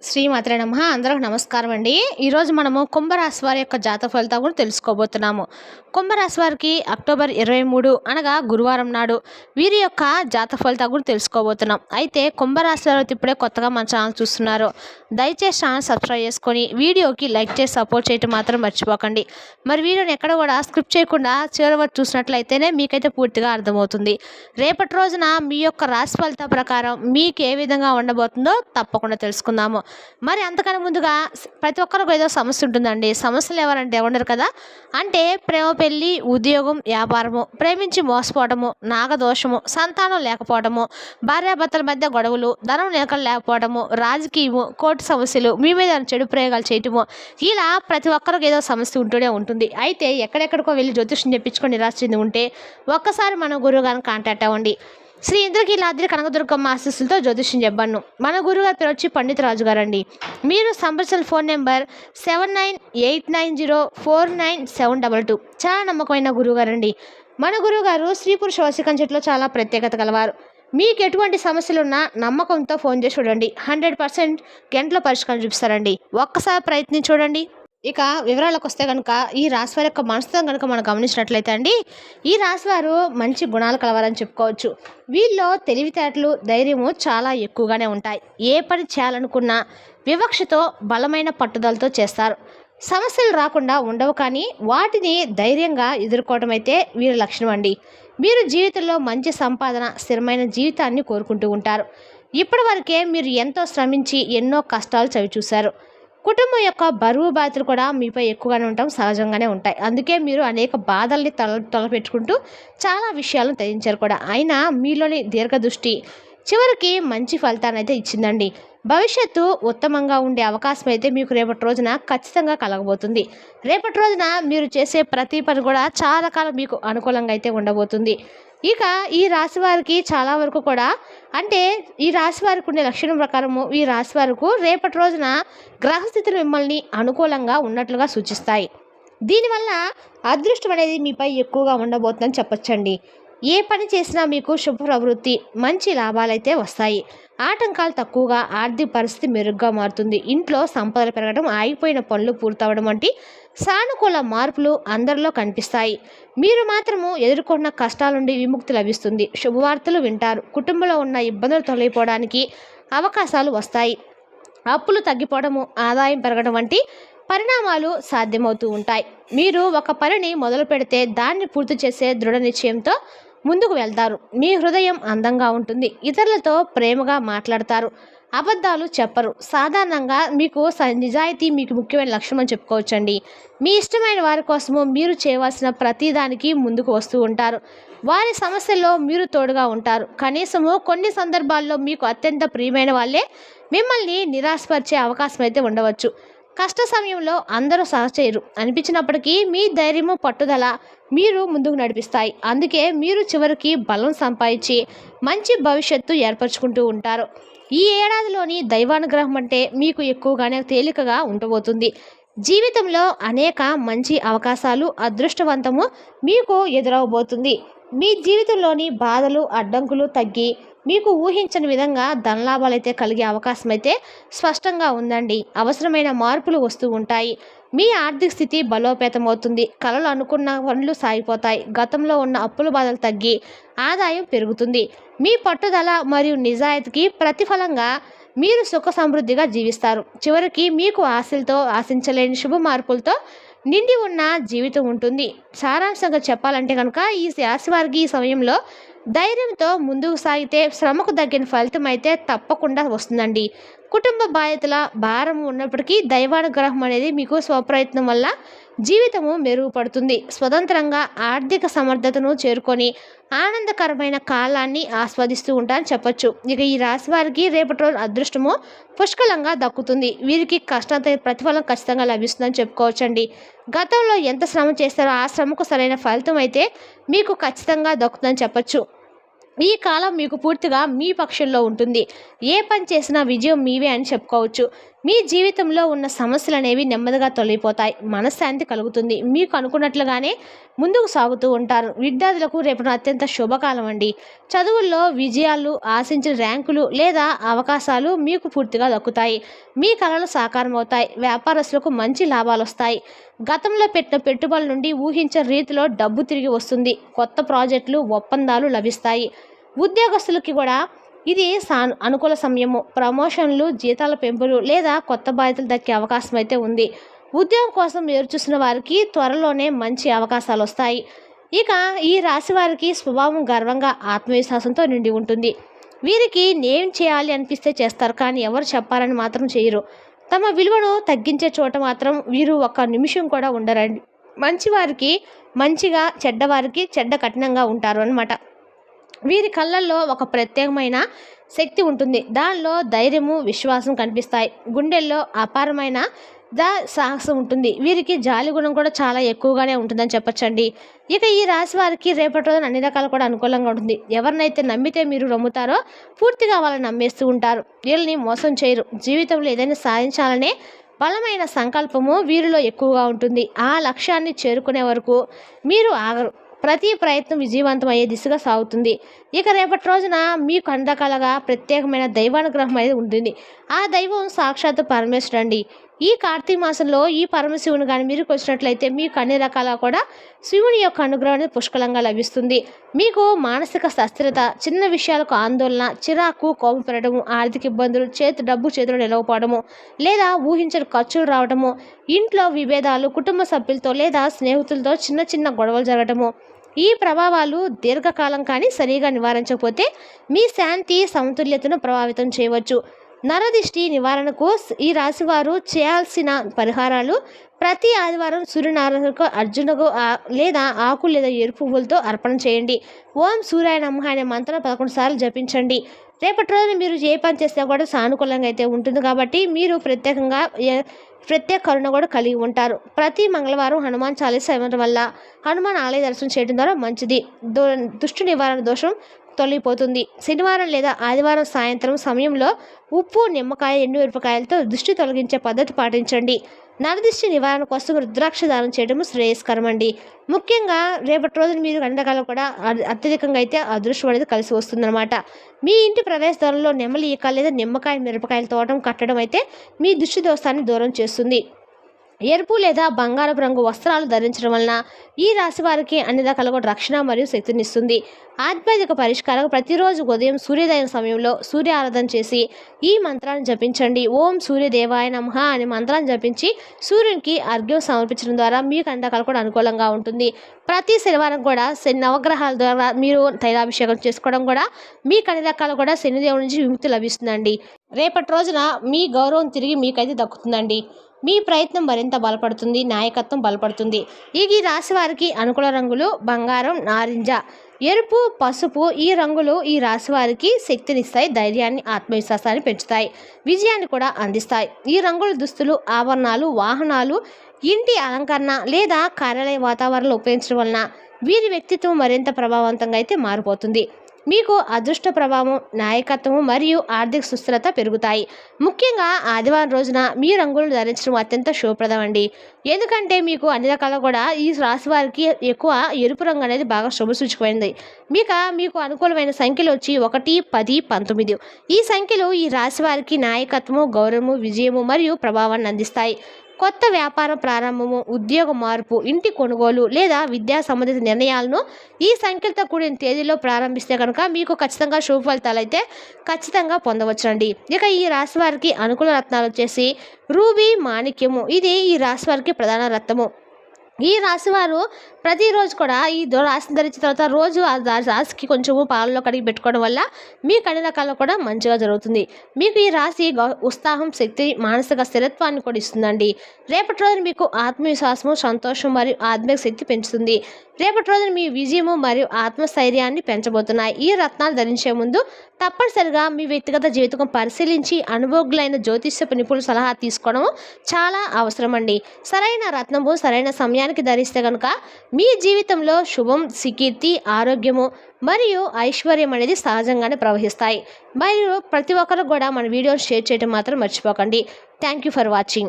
శ్రీమాత్రే నమః. అందరికి నమస్కారం అండి. ఈరోజు మనము కుంభరాశి వారి యొక్క జాతక ఫలితాలు కూడా తెలుసుకోబోతున్నాము. కుంభరాశి వారికి అక్టోబర్ 23 అనగా గురువారం నాడు వీరి యొక్క జాతక ఫలితాలు కూడా తెలుసుకోబోతున్నాం. అయితే కుంభరాశి వారు ఇప్పుడే కొత్తగా మన ఛానల్ చూస్తున్నారు, దయచేసి ఛానల్ సబ్స్క్రైబ్ చేసుకొని వీడియోకి లైక్ చేసి సపోర్ట్ చేయడం మాత్రం మర్చిపోకండి. మరి వీడియోని ఎక్కడ కూడా స్క్రిప్ట్ చేయకుండా చివరి వరకు చూసినట్లయితేనే మీకైతే పూర్తిగా అర్థమవుతుంది. రేపటి రోజున మీ యొక్క రాశి ఫలితాల ప్రకారం మీకు ఏ విధంగా ఉండబోతుందో తప్పకుండా తెలుసుకుందాము. మరి అంతకన్నా ముందుగా ప్రతి ఒక్కరికి ఏదో సమస్య ఉంటుందండి. సమస్యలు ఎవరంటే ఉండరు కదా. అంటే ప్రేమ, పెళ్లి, ఉద్యోగం, వ్యాపారము, ప్రేమించి మోసపోవడము, నాగదోషము, సంతానం లేకపోవడము, భార్యాభర్తల మధ్య గొడవలు, ధనం లేకపోవడము, రాజకీయము, కోర్టు సమస్యలు, మీ మీద చెడు ప్రయోగాలు చేయటము, ఇలా ప్రతి ఒక్కరికి ఏదో సమస్య ఉంటూనే ఉంటుంది. అయితే ఎక్కడెక్కడికో వెళ్ళి జ్యోతిష్యం చెప్పించుకొని నిరాశ చెంది ఉంటే ఒక్కసారి మన గురువు గారిని కాంటాక్ట్ అవ్వండి. శ్రీ ఇంద్రకీలాద్రి కనకదుర్గమ్మ ఆశీస్సులతో జ్యోతిష్యం చెప్పాను. మన గురుగారి పేరు వచ్చి పండిత రాజు గారు అండి. మీరు సంప్రదించిన ఫోన్ నెంబర్ 7989049722. చాలా నమ్మకమైన గురువుగారు అండి. మన గురువుగారు స్త్రీ పురుష వశీకరణ చెట్లో చాలా ప్రత్యేకత కలవారు. మీకు ఎటువంటి సమస్యలు ఉన్నా నమ్మకంతో ఫోన్ చేసి చూడండి, 100% గంటలో పరిష్కారం చూపిస్తారండి. ఒక్కసారి ప్రయత్నించి చూడండి. ఇక వివరాలకు వస్తే కనుక ఈ రాశివారి యొక్క మనస్తత్వం కనుక మనం గమనించినట్లయితే అండి, ఈ రాశివారు మంచి గుణాలు కలవారని చెప్పుకోవచ్చు. వీళ్ళలో తెలివితేటలు, ధైర్యము చాలా ఎక్కువగానే ఉంటాయి. ఏ పని చేయాలనుకున్నా వివక్షతో, బలమైన పట్టుదలతో చేస్తారు. సమస్యలు రాకుండా ఉండవు, కానీ వాటిని ధైర్యంగా ఎదుర్కోవడం అయితే వీరి లక్షణం అండి. మీరు జీవితంలో మంచి సంపాదన, స్థిరమైన జీవితాన్ని కోరుకుంటూ ఉంటారు. ఇప్పటి వరకే మీరు ఎంతో శ్రమించి ఎన్నో కష్టాలు చవిచూశారు. కుటుంబం యొక్క బరువు బాధ్యతలు కూడా మీపై ఎక్కువగానే ఉండటం సహజంగానే ఉంటాయి. అందుకే మీరు అనేక బాధల్ని తలపెట్టుకుంటూ చాలా విషయాలను త్యజించారు కూడా. అయినా మీలోని దీర్ఘదృష్టి చివరికి మంచి ఫలితాన్ని అయితే ఇచ్చిందండి. భవిష్యత్తు ఉత్తమంగా ఉండే అవకాశం అయితే మీకు రేపటి రోజున ఖచ్చితంగా కలగబోతుంది. రేపటి రోజున మీరు చేసే ప్రతి పని కూడా చాలా కాలం మీకు అనుకూలంగా అయితే ఉండబోతుంది. ఇక ఈ రాశి వారికి చాలా వరకు కూడా, అంటే ఈ రాశి వారికి ఉండే లక్షణం ప్రకారము ఈ రాశి వారికి రేపటి రోజున గ్రహస్థితులు మిమ్మల్ని అనుకూలంగా ఉన్నట్లుగా సూచిస్తాయి. దీనివల్ల అదృష్టం అనేది మీపై ఎక్కువగా ఉండబోతుందని చెప్పొచ్చండి. ఏ పని చేసినా మీకు శుభ ప్రవృత్తి, మంచి లాభాలైతే వస్తాయి. ఆటంకాలు తక్కువగా, ఆర్థిక పరిస్థితి మెరుగ్గా మారుతుంది. ఇంట్లో సంపదలు పెరగడం, ఆగిపోయిన పనులు పూర్తవడం వంటి సానుకూల మార్పులు అందరిలో కనిపిస్తాయి. మీరు మాత్రము ఎదుర్కొన్న కష్టాల నుండి విముక్తి లభిస్తుంది. శుభవార్తలు వింటారు. కుటుంబంలో ఉన్న ఇబ్బందులు తొలగిపోవడానికి అవకాశాలు వస్తాయి. అప్పులు తగ్గిపోవడము, ఆదాయం పెరగడం వంటి పరిణామాలు సాధ్యమవుతూ ఉంటాయి. మీరు ఒక పనిని మొదలు పెడితే దాన్ని పూర్తి చేసే దృఢ నిశ్చయంతో ముందుకు వెళ్తారు. మీ హృదయం అందంగా ఉంటుంది. ఇతరులతో ప్రేమగా మాట్లాడతారు. అబద్ధాలు చెప్పరు. సాధారణంగా మీకు నిజాయితీ మీకు ముఖ్యమైన లక్ష్యం అని చెప్పుకోవచ్చండి. మీ ఇష్టమైన వారి కోసము మీరు చేయవలసిన ప్రతిదానికి ముందుకు వస్తూ ఉంటారు. వారి సమస్యల్లో మీరు తోడుగా ఉంటారు. కనీసము కొన్ని సందర్భాల్లో మీకు అత్యంత ప్రియమైన వాళ్ళే మిమ్మల్ని నిరాశపరిచే అవకాశం అయితే ఉండవచ్చు. కష్ట సమయంలో అందరూ సహచేయరు అనిపించినప్పటికీ మీ ధైర్యము, పట్టుదల మీరు ముందుకు నడిపిస్తాయి. అందుకే మీరు చివరికి బలం సంపాదించి మంచి భవిష్యత్తు ఏర్పరచుకుంటూ ఉంటారు. ఈ ఏడాదిలోని దైవానుగ్రహం అంటే మీకు ఎక్కువగానే తేలికగా ఉండబోతుంది. జీవితంలో అనేక మంచి అవకాశాలు, అదృష్టవంతము మీకు ఎదురవబోతుంది. మీ జీవితంలోని బాధలు, అడ్డంకులు తగ్గి మీకు ఊహించని విధంగా ధనలాభాలు అయితే కలిగే అవకాశం అయితే స్పష్టంగా ఉందండి. అవసరమైన మార్పులు వస్తూ ఉంటాయి. మీ ఆర్థిక స్థితి బలోపేతం అవుతుంది. కలలు అనుకున్న పనులు సాగిపోతాయి. గతంలో ఉన్న అప్పుల బాధలు తగ్గి ఆదాయం పెరుగుతుంది. మీ పట్టుదల మరియు నిజాయితీకి ప్రతిఫలంగా మీరు సుఖ సమృద్ధిగా జీవిస్తారు. చివరికి మీకు ఆశలతో ఆశించలేని శుభ మార్పులతో నిండి ఉన్న జీవితం ఉంటుంది. సారాంశంగా చెప్పాలంటే కనుక ఈ రాశి వారికి ఈ సమయంలో ధైర్యంతో ముందుకు సాగితే శ్రమకు తగ్గిన ఫలితం అయితే తప్పకుండా వస్తుందండి. కుటుంబ బాధ్యతల భారం ఉన్నప్పటికీ దైవానుగ్రహం అనేది మీకు స్వప్రయత్నం వల్ల జీవితము మెరుగుపడుతుంది. స్వతంత్రంగా ఆర్థిక సమర్థతను చేరుకొని ఆనందకరమైన కాలాన్ని ఆస్వాదిస్తూ ఉంటారని చెప్పొచ్చు. ఇక ఈ రాశి వారికి రేపటి రోజు అదృష్టము పుష్కలంగా దక్కుతుంది. వీరికి కష్టానికి ప్రతిఫలం ఖచ్చితంగా లభిస్తుందని చెప్పుకోవచ్చండి. గతంలో ఎంత శ్రమ చేస్తారో ఆ శ్రమకు సరైన ఫలితం అయితే మీకు ఖచ్చితంగా దక్కుతుందని చెప్పొచ్చు. ఈ కాలం మీకు పూర్తిగా మీ పక్షంలో ఉంటుంది. ఏ పని చేసినా విజయం మీవే అని చెప్పుకోవచ్చు. మీ జీవితంలో ఉన్న సమస్యలు అనేవి నెమ్మదిగా తొలగిపోతాయి. మనశ్శాంతి కలుగుతుంది. మీకు అనుకున్నట్లుగానే ముందుకు సాగుతూ ఉంటారు. విద్యార్థులకు రేపు అత్యంత శుభకాలం అండి. చదువుల్లో విజయాలు, ఆశించిన ర్యాంకులు లేదా అవకాశాలు మీకు పూర్తిగా దక్కుతాయి. మీ కలలు సాకారం అవుతాయి. వ్యాపారస్తులకు మంచి లాభాలు వస్తాయి. గతంలో పెట్టిన పెట్టుబడుల నుండి ఊహించిన రీతిలో డబ్బు తిరిగి వస్తుంది. కొత్త ప్రాజెక్టులు, ఒప్పందాలు లభిస్తాయి. ఉద్యోగస్తులకి కూడా ఇది అనుకూల సమయము. ప్రమోషన్లు, జీతాల పెంపులు లేదా కొత్త బాధ్యతలు దక్కే అవకాశం అయితే ఉంది. ఉద్యోగం కోసం ఎదురుచూసిన వారికి త్వరలోనే మంచి అవకాశాలు వస్తాయి. ఇక ఈ రాశి వారికి స్వభావం గర్వంగా, ఆత్మవిశ్వాసంతో నిండి ఉంటుంది. వీరికి నేను చేయాలి అనిపిస్తే చేస్తారు, కానీ ఎవరు చెప్పాలని మాత్రం చేయరు. తమ విలువను తగ్గించే చోట మాత్రం వీరు ఒక్క నిమిషం కూడా ఉండరండి. మంచివారికి మంచిగా, చెడ్డవారికి చెడ్డ కఠినంగా ఉంటారు అన్నమాట. వీరి కళ్ళల్లో ఒక ప్రత్యేకమైన శక్తి ఉంటుంది. దానిలో ధైర్యము, విశ్వాసం కనిపిస్తాయి. గుండెల్లో అపారమైన సాహసం ఉంటుంది. వీరికి జాలి గుణం కూడా చాలా ఎక్కువగానే ఉంటుందని చెప్పొచ్చండి. ఇక ఈ రాశి వారికి రేపటి రోజున అన్ని రకాలు కూడా అనుకూలంగా ఉంటుంది. ఎవరినైతే నమ్మితే మీరు నమ్ముతారో పూర్తిగా వాళ్ళని నమ్మేస్తూ ఉంటారు. వీళ్ళని మోసం చేయరు. జీవితంలో ఏదైనా సాధించాలనే బలమైన సంకల్పము వీరిలో ఎక్కువగా ఉంటుంది. ఆ లక్ష్యాన్ని చేరుకునే వరకు మీరు ఆగరు. ప్రతి ప్రయత్నం విజయవంతం అయ్యే దిశగా సాగుతుంది. ఇక రేపటి రోజున మీకు అన్ని రకాలుగా ప్రత్యేకమైన దైవానుగ్రహం అనేది ఉంటుంది. ఆ దైవం సాక్షాత్తు పరమేశ్వరుడు అండి. ఈ కార్తీక మాసంలో ఈ పరమశివుని కానీ మీరు వచ్చినట్లయితే మీకు అన్ని రకాల కూడా శివుని యొక్క అనుగ్రహం అనేది పుష్కలంగా లభిస్తుంది. మీకు మానసిక స్థిరత, చిన్న విషయాలకు ఆందోళన, చిరాకు, కోపం పెరగడము, ఆర్థిక ఇబ్బందులు, డబ్బు చేతులు నిలవకపోవడము లేదా ఊహించని ఖర్చులు రావడము, ఇంట్లో విభేదాలు, కుటుంబ సభ్యులతో లేదా స్నేహితులతో చిన్న చిన్న గొడవలు జరగడము, ఈ ప్రభావాలు దీర్ఘకాలం కానీ సరిగా నివారించకపోతే మీ శాంతి సమతుల్యతను ప్రభావితం చేయవచ్చు. నరదిష్టి నివారణకు ఈ రాశివారు చేయాల్సిన పరిహారాలు: ప్రతి ఆదివారం సూర్యనారాయణకు అర్జునకు లేదా ఆకు లేదా ఎరుపు పువ్వులతో అర్పణ చేయండి. ఓం సూర్యాయ నమః అనే మంత్రం 11 సార్లు జపించండి. రేపటి రోజున మీరు ఏ పని చేసినా కూడా సానుకూలంగా అయితే ఉంటుంది కాబట్టి మీరు ప్రత్యేక కరుణ కూడా కలిగి ఉంటారు. ప్రతి మంగళవారం హనుమాన్ చాలీసా చదవడం వల్ల, హనుమాన్ ఆలయ దర్శనం చేయడం ద్వారా మంచిది. దుష్టు నివారణ దోషం తొలగిపోతుంది. శనివారం లేదా ఆదివారం సాయంత్రం సమయంలో ఉప్పు, నిమ్మకాయ, ఎండుమిరపకాయలతో దృష్టి తొలగించే పద్ధతి పాటించండి. నరదిష్టి నివారణ కోసం రుద్రాక్ష దానం చేయడం శ్రేయస్కరం అండి. ముఖ్యంగా రేపటి రోజున మీరు అన్ని రకాలు కూడా అత్యధికంగా అయితే అదృష్టం అనేది కలిసి వస్తుందన్నమాట. మీ ఇంటి ప్రవేశ ద్వారంలో నెమలి ఈక లేదా నిమ్మకాయ, మిరపకాయల తోటం కట్టడం అయితే మీ దృష్టి దోషాన్ని దూరం చేస్తుంది. ఎరుపు లేదా బంగారపు రంగు వస్త్రాలు ధరించడం వలన ఈ రాశి వారికి అన్ని రకాల కూడా రక్షణ మరియు శక్తినిస్తుంది. ఆధ్యాత్మిక పరిష్కారం: ప్రతిరోజు ఉదయం సూర్యోదయం సమయంలో సూర్య ఆరాధన చేసి ఈ మంత్రాన్ని జపించండి. ఓం సూర్యదేవాయ నమః అనే మంత్రాన్ని జపించి సూర్యునికి అర్ఘ్యం సమర్పించడం ద్వారా మీకు అన్ని రకాలు కూడా అనుకూలంగా ఉంటుంది. ప్రతి శనివారం కూడా నవగ్రహాల ద్వారా మీరు తైలాభిషేకం చేసుకోవడం కూడా మీకు అన్ని రకాలు కూడా శనిదేవుడి నుంచి విముక్తి లభిస్తుందండి. రేపటి రోజున మీ గౌరవం తిరిగి మీకైతే దక్కుతుందండి. మీ ప్రయత్నం మరింత బలపడుతుంది. నాయకత్వం బలపడుతుంది. ఈ రాశి వారికి అనుకూల రంగులు బంగారం, నారింజ, ఎరుపు, పసుపు. ఈ రంగులు ఈ రాశి వారికి శక్తినిస్తాయి, ధైర్యాన్ని, ఆత్మవిశ్వాసాన్ని పెంచుతాయి, విజయాన్ని కూడా అందిస్తాయి. ఈ రంగుల దుస్తులు, ఆభరణాలు, వాహనాలు, ఇంటి అలంకరణ లేదా కార్యాలయ వాతావరణంలో ఉపయోగించడం వలన వీరి వ్యక్తిత్వం మరింత ప్రభావవంతంగా అయితే మారిపోతుంది. మీకు అదృష్ట ప్రభావం, నాయకత్వము మరియు ఆర్థిక సుస్థిరత పెరుగుతాయి. ముఖ్యంగా ఆదివారం రోజున మీ రంగులు ధరించడం అత్యంత శుభప్రదం అండి. ఎందుకంటే మీకు అన్ని రకాల కూడా ఈ రాశి వారికి ఎక్కువ ఎరుపు రంగు అనేది బాగా శుభసూచకమైనది. మీకు అనుకూలమైన సంఖ్యలు వచ్చి 1, 10, 19. ఈ సంఖ్యలు ఈ రాశి వారికి నాయకత్వము, గౌరవము, విజయము మరియు ప్రభావాన్ని అందిస్తాయి. కొత్త వ్యాపార ప్రారంభము, ఉద్యోగ మార్పు, ఇంటి కొనుగోలు లేదా విద్యా సంబంధిత నిర్ణయాలను ఈ సంఖ్యలతో కూడిన తేదీలో ప్రారంభిస్తే కనుక మీకు ఖచ్చితంగా శుభ ఫలితాలు అయితే ఖచ్చితంగా పొందవచ్చండి. ఇక ఈ రాశి వారికి అనుకూల రత్నాలు వచ్చేసి రూబీ, మాణిక్యము. ఇది ఈ రాశి వారికి ప్రధాన రత్నము. ఈ రాశివారు ప్రతిరోజు కూడా ఈ రాశిని ధరించిన తర్వాత రోజు ఆ రాశికి కొంచెము పాలలో కడిగి పెట్టుకోవడం వల్ల మీకు అన్ని రకాలు కూడా మంచిగా జరుగుతుంది. మీకు ఈ రాశి ఉత్సాహం, శక్తి, మానసిక స్థిరత్వాన్ని కూడా ఇస్తుందండి. రేపటి రోజున మీకు ఆత్మవిశ్వాసము, సంతోషం మరియు ఆత్మిక శక్తి పెంచుతుంది. రేపటి రోజున మీ విజయము మరియు ఆత్మస్థైర్యాన్ని పెంచబోతున్నాయి. ఈ రత్నాలు ధరించే ముందు తప్పనిసరిగా మీ వ్యక్తిగత జీవితం పరిశీలించి అనుభవజ్ఞులైన జ్యోతిష్యపు నిపుణుల సలహా తీసుకోవడం చాలా అవసరం అండి. సరైన రత్నము సరైన సమయానికి ధరిస్తే కనుక మీ జీవితంలో శుభం, సుకీర్తి, ఆరోగ్యము మరియు ఐశ్వర్యం అనేది సహజంగానే ప్రవహిస్తాయి. మరియు ప్రతి ఒక్కరు కూడా మన వీడియోని షేర్ చేయడం మాత్రం మర్చిపోకండి. Thank you for watching.